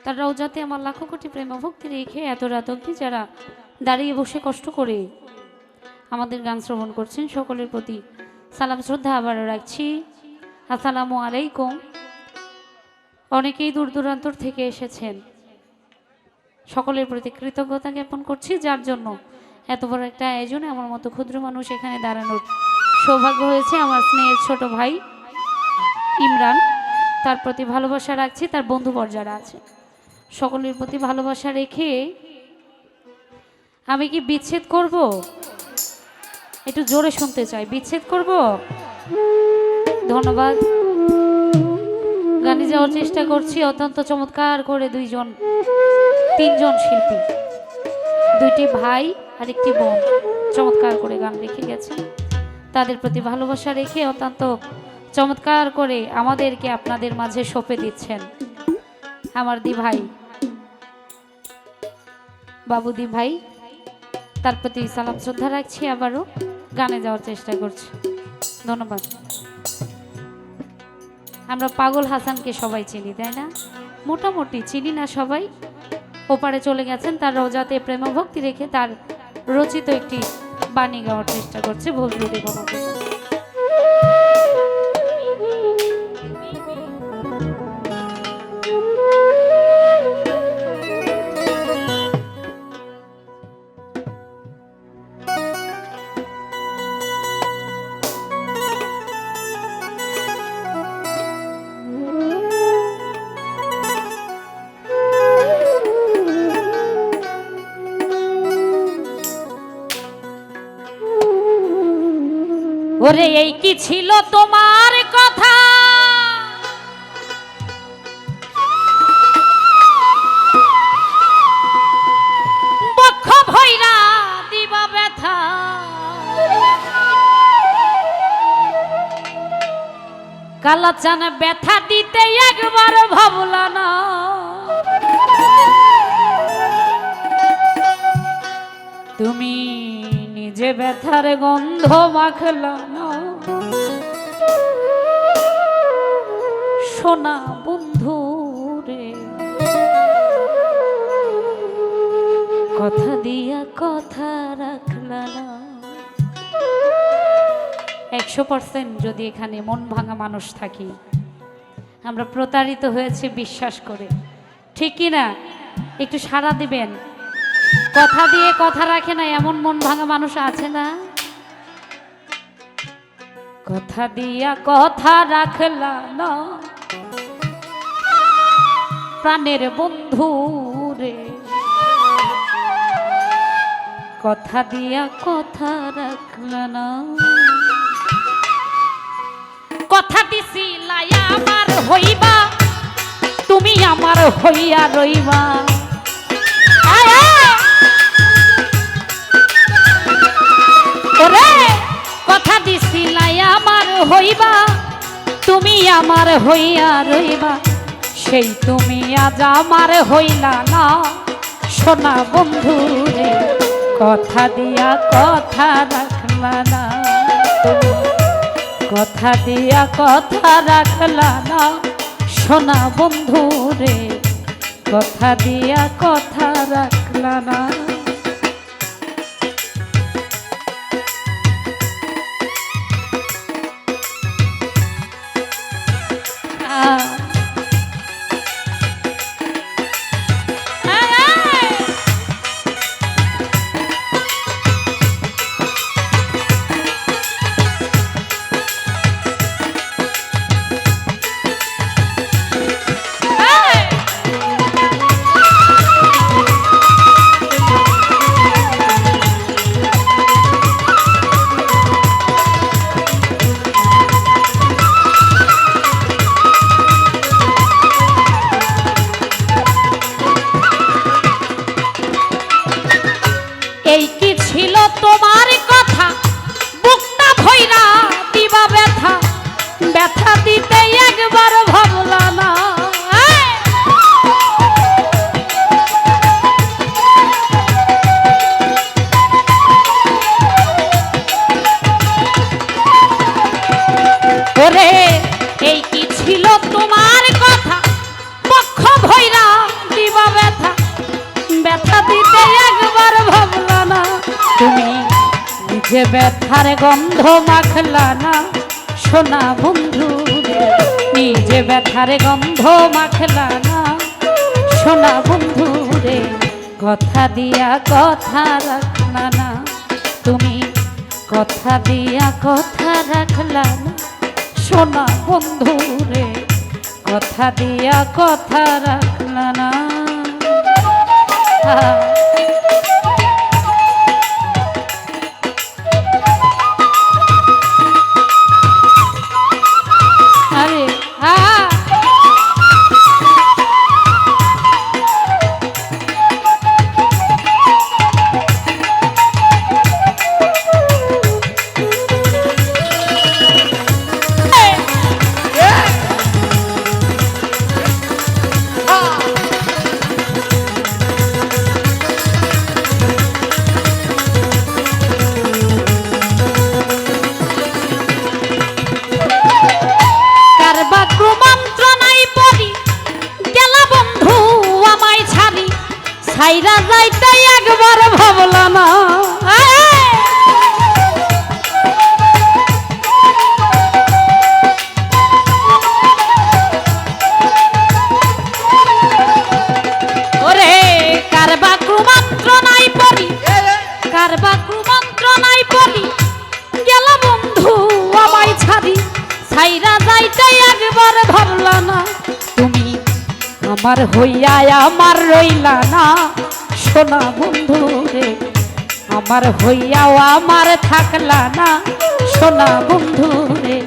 তার রওজাতে আমার লাখো কোটি প্রেম ভক্তি রেখে এত রাত অবধি যারা দাঁড়িয়ে বসে কষ্ট করে আমাদের গান শ্রবণ করছেন সকলের প্রতি সালাম শ্রদ্ধা আবারও রাখছি। আসসালামু আলাইকুম। অনেকেই দূর দূরান্তর থেকে এসেছেন, সকলের প্রতি কৃতজ্ঞতা জ্ঞাপন করছি, যার জন্য এত বড় একটা আয়োজনে আমার মতো ক্ষুদ্র মানুষ এখানে দাঁড়ানোর সৌভাগ্য হয়েছে। আমার স্নেহের ছোট ভাই ইমরান, তার প্রতি ভালোবাসা রাখছি। তার বন্ধুবর যারা আছে সকলের প্রতি ভালোবাসা রেখে আমি কি বিচ্ছেদ করব? একটু জোরে শুনতে চাই। বিচ্ছেদ করব? ধন্যবাদ। গানে যাওয়ার চেষ্টা করছি অত্যন্ত চমৎকার করে তিনজন শিল্পী, দুইটি ভাই আর একটি বোন চমৎকার করে গান রেখে গেছেন। তাদের প্রতি ভালোবাসা রেখে অত্যন্ত চমৎকার করে আমাদেরকে আপনাদের মাঝে সঁপে দিচ্ছেন আমার দি ভাই, বাবুদি ভাই। তার প্রতি সালাম শ্রদ্ধা রাখছি, আবারও গানে যাওয়ার চেষ্টা করছি। ধন্যবাদ। আমরা পাগল হাসানকে সবাই চিনি, তাই না? মোটামুটি চিনি না সবাই। ওপারে চলে গেছেন, তার রওজাতে প্রেম ভক্তি রেখে তার রচিত একটি বাণী গাওয়ার চেষ্টা করছে। ভুল ত্রুটি ক্ষমা করবেন। ওরে এই কি ছিল তোমার কথা, বক্ষ ভৈরা দিবা ব্যথা, কালাচান ব্যথা দিতে একবার ভাবলা না, তুমি নিজে ব্যথার গন্ধ মাখলা না। সোনা বন্ধু রে, কথা দিয়া কথা রাখলা না। 100% যদি এখানে মন ভাঙা মানুষ থাকি, আমরা প্রতারিত হয়েছে বিশ্বাস করে, ঠিক কি না? একটু সাড়া দিবেন। কথা দিয়ে কথা রাখে না এমন মন ভাঙা মানুষ আছে না? কথা দিয়া কথা রাখলা না, প্রাণের বন্ধু রে, কথা দিয়া কথা রাখলা না। কথা দিছিলাই আমার হইবা, তুমি আমার হইয়া রইবা। ওরে কথা দিছিলাই আমার হইবা, তুমি আমার হইয়া রইবা, সেই তুমি আজ আমার হইলা না। সোনা বন্ধু রে, কথা দিয়া কথা রাখলা না, তুমি কথা দিয়া কথা রাখলা না। সোনা বন্ধু রে, কথা দিয়া কথা রাখলা না। নিজে ব্যথার গন্ধ মাখলা না সোনা বন্ধু রে, নিজে ব্যথার গন্ধ মাখলা না সোনা বন্ধু রে, কথা দিয়া কথা রাখলা না তুমি, কথা দিয়া কথা রাখলা না সোনা বন্ধু রে, কথা দিয়া কথা রাখলা না। আরে ছাইরা যাইতে একবার ভাবলা না, ওরে কারবা কুমন্ত্রণাই পড়ি, কারবা কুমন্ত্রণাই পড়ি গেল বন্ধু আমায় ছাড়ি, ছাইরা যাইতে একবার ভাবলা না তুমি, আমার হইয়া আমার রইলা না সোনা বন্ধু রে, আমার হইয়াও আমার থাকলা না সোনা বন্ধু রে,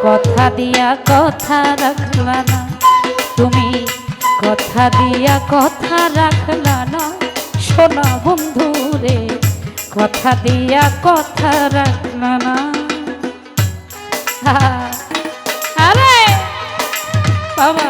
কথা দিয়া কথা রাখলা না তুমি, কথা দিয়া কথা রাখলা না সোনা বন্ধু রে, কথা দিয়া কথা রাখলা না। আরে বাবা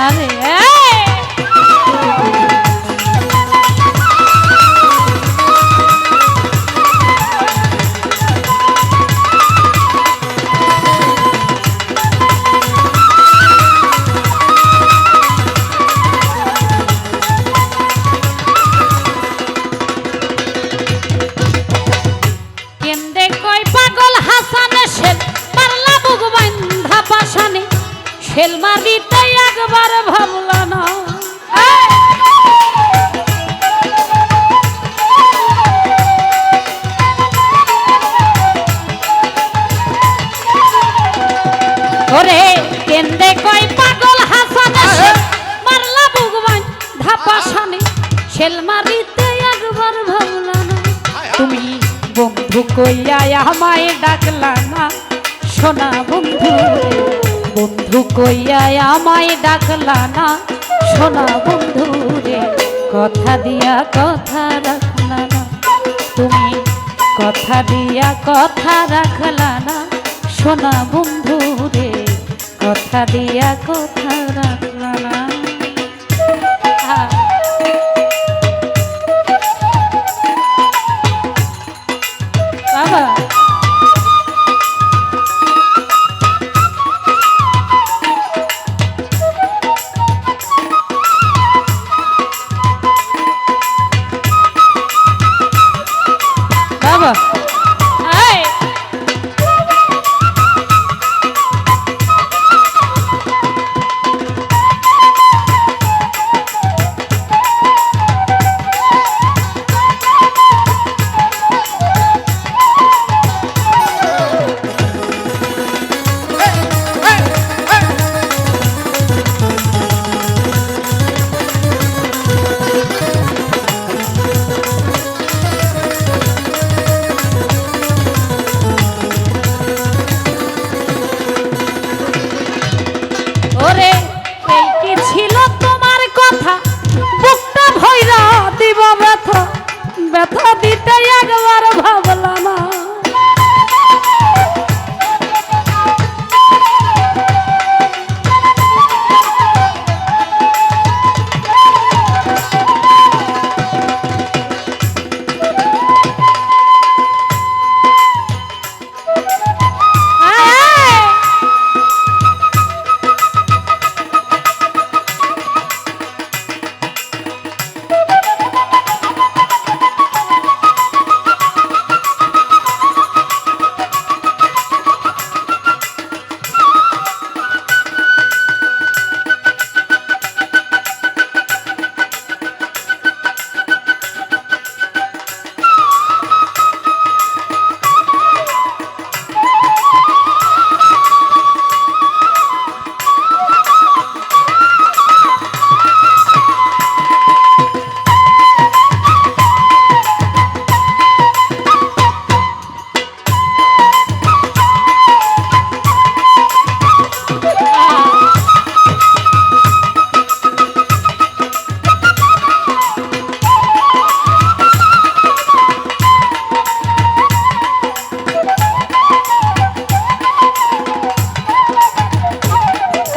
আরে কেন্দে কই পাগল হাসানে শেল পারলা বুক বান্ধা পাশানে, শেল মারিতে একবার ভাবলা না, ওরে কেন্দে কই পাগল হাসানে শেল মারলা বুক বান্ধা পাশানে, শেল মারিতে একবার ভাবলা না তুমি, বন্ধু কইয়া আমায় ডাকলা না সোনা বন্ধু রে, বন্ধু কইয়া আমায় ডাকলা না সোনা বন্ধু রে, কথা দিয়া কথা রাখলা না তুমি, কথা দিয়া কথা রাখলা না সোনা বন্ধু রে, কথা দিয়া কথা রাখলা না। বাবা বাবা ব্যথা দিতে একবার ভাবলা না।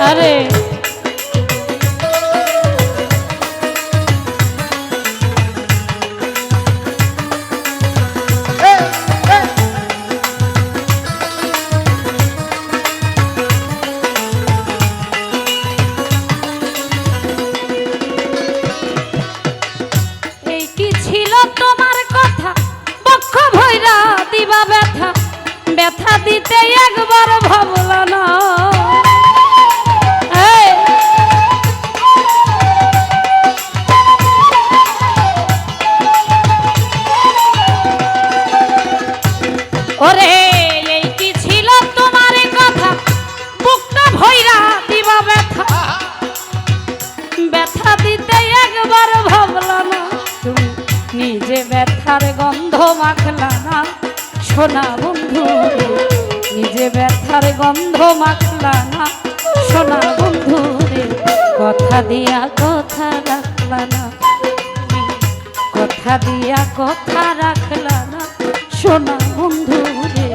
আরে এই কি ছিল তোমার কথা বক্ষ ভৈরা দিবা ব্যথা ব্যথা দিতে একবার ভাবলা না। ওরে এই কি ছিল তোমার কথা বুকটা ভৈরা দিবা ব্যথা ব্যথা দিতে একবার ভাবলা না। তুমি নিজে ব্যথার গন্ধ মাখলা না সোনা বন্ধু রে, নিজে ব্যথার গন্ধ মাখলা না সোনা বন্ধু রে। কথা দিয়া কথা রাখলা না, কথা দিয়া কথা রাখলা না সোনা বন্ধু রে,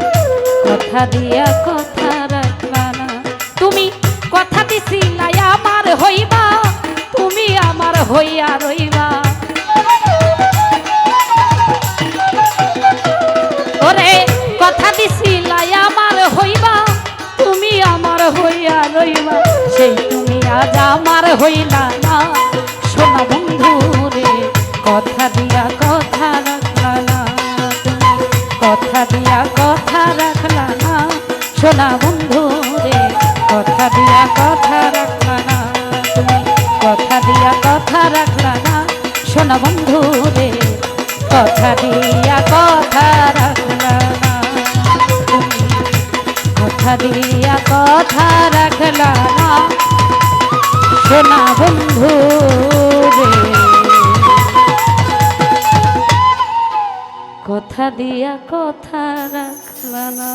কথা দিয়া কথা রাখলা না। তুমি কথা দিছিলা আমার হইবা, তুমি আমার হইয়া রইবা। ওরে কথা দিছিলা আমার হইবা, তুমি আমার হইয়া রইবা। সেই তুমি আজ আমার হইলা না সোনা বন্ধু রে, কথা দিয়া কথা রাখলা না। কথা দিয়া কথা রাখলা না সোনা বন্ধু রে, কথা দিয়া কথা রাখলা না। তুমি কথা দিয়া কথা রাখলা না সোনা বন্ধু রে, কথা দিয়া কথা রাখলা না। তুমি কথা দিয়া কথা রাখলা না সোনা বন্ধু রে, কথা দিয়া কথা রাখলা না।